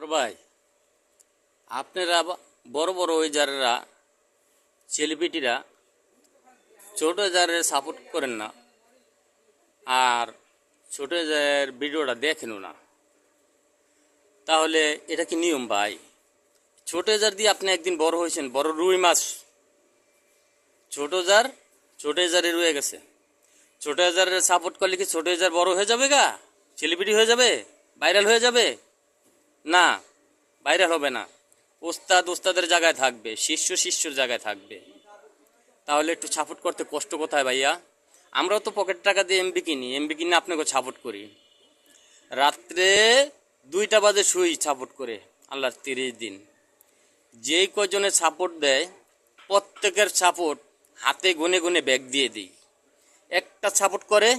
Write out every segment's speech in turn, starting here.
और भाई আপনারা বড় বড় ওই যারা সেলিব্রিটিরা ছোট যারের সাপোর্ট করেন না আর ছোট যার ভিডিওটা দেখেনও না, তাহলে এটা কি নিয়ম ভাই? ছোট জার দিয়ে আপনি একদিন বড় হয়েছেন, বড় রুই মাছ। ছোট জারে রয়ে গেছে। ছোট জারের সাপোর্ট করলে কি ছোট জার বড় হয়ে যাবে গা? সেলিব্রিটি হয়ে যাবে? ভাইরাল হয়ে যাবে? না, ভাইরাল হবে না। ওস্তাদের জায়গায় থাকবে, শিষ্যর জায়গায় থাকবে। তাহলে একটু সাপোর্ট করতে কষ্ট কোথায় ভাইয়া? আমরাও তো পকেট টাকা দিয়ে এমবি কিনে আপনাকে সাপোর্ট করি। রাত্রে 2টা বাজে শুই সাপোর্ট করে, আল্লাহর 30 দিন। যেই কজনে সাপোর্ট দেয় প্রত্যেকের সাপোর্ট হাতে গুনে গুনে ব্যাগ দিয়ে দিই। একটা সাপোর্ট করে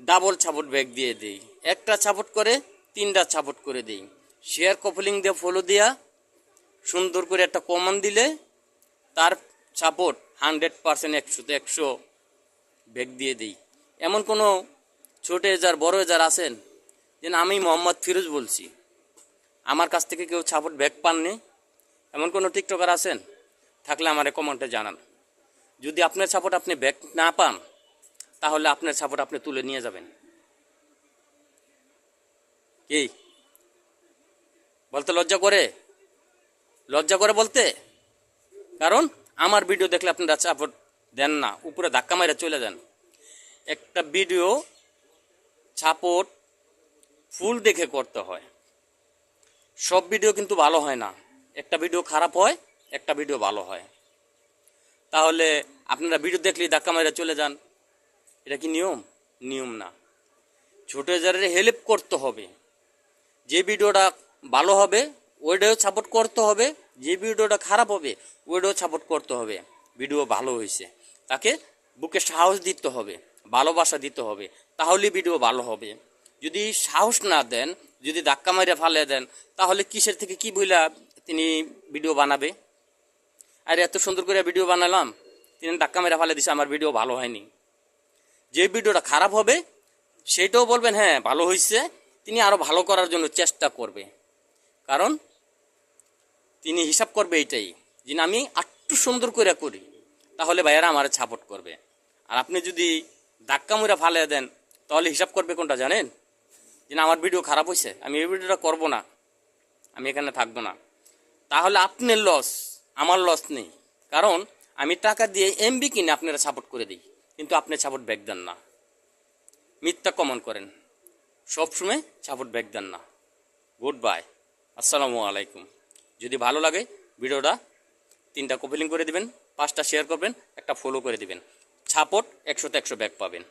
ডাবল সাপোর্ট ব্যাগ দিয়ে দিই, একটা সাপোর্ট করে 3টা সাপোর্ট করে দিই। শেয়ার কপলিং দিয়ে ফলো দিয়া সুন্দর করে একটা কমান দিলে তার সাপোর্ট 100% 100 ব্যাগ দিয়ে দিই। এমন কোনো ছোট যার বড় যার আছেন যেন আমি মোহাম্মদ ফিরোজ বলছি, আমার কাছ থেকে কেউ সাপোর্ট ব্যাগ পাননি? এমন কোনো টিকটকার আছেন? থাকলে আমারে কমেন্টে জানান। যদি আপনার সাপোর্ট আপনি ব্যাক না পান, তাহলে আপনার সাপোর্ট আপনি তুলে নিয়ে যাবেন। কি বলতে লজ্জা করে বলতে? কারণ আমার ভিডিও দেখলে আপনারা সাপোর্ট দেন না, উপরে ধাক্কা মারে চলে যান। একটা ভিডিও সাপোর্ট ফুল দেখে করতে হয়। সব ভিডিও কিন্তু ভালো হয় না, একটা ভিডিও খারাপ হয়, একটা ভিডিও ভালো হয়। তাহলে আপনারা ভিডিও দেখলেই ধাক্কা মারে চলে যান, এটা কি নিয়ম? নিয়ম না। ছোট যাদের হেল্প করতে হবে। যে ভিডিওটা ভালো হবে ওইটাও সাপোর্ট করতে হবে, যে ভিডিওটা খারাপ হবে ওইটাও সাপোর্ট করতে হবে। ভিডিও ভালো হয়েছে তাকে বুকে সাহস দিতে হবে, ভালোবাসা দিতে হবে, তাহলেই ভিডিও ভালো হবে। যদি সাহস না দেন, যদি ধাক্কা মারে ফালে দেন, তাহলে কিসের থেকে কি বইলা তিনি ভিডিও বানাবে? আর এত সুন্দর করে ভিডিও বানালাম, তিনি ধাক্কা মেরে ফালে দিছে আমার ভিডিও ভালো হয়নি। যে ভিডিওটা খারাপ হবে সেটাও বলবেন হ্যাঁ ভালো হয়েছে, তিনি আরও ভালো করার জন্য চেষ্টা করবে। কারণ তিনি হিসাব করবে এইটাই যে আমি একটু সুন্দর করে করি, তাহলে ভাইয়ারা আমার সাপোর্ট করবে। আর আপনি যদি ধাক্কা মেরে ফালে দেন, তাহলে হিসাব করবে কোনটা জানেন? যে আমার ভিডিও খারাপ হয়েছে, আমি এই ভিডিওটা করবো না, আমি এখানে থাকবো না। তাহলে আপনার লস, আমার লস নেই। কারণ আমি টাকা দিয়ে এমবি কিনে আপনারা সাপোর্ট করে দিই, কিন্তু আপনি সাপোর্ট ব্যাক দেন না, মিথ্যা কমেন্ট করেন, সবসময় সাপোর্ট ব্যাক দেন না। গুড বাই, আসসালামু আলাইকুম। যদি ভালো লাগে ভিডিওটা 3টা কপিলিং করে দিবেন, 5টা শেয়ার করবেন, একটা ফলো করে দিবেন। সাপোর্ট 100-100 ব্যাক পাবেন।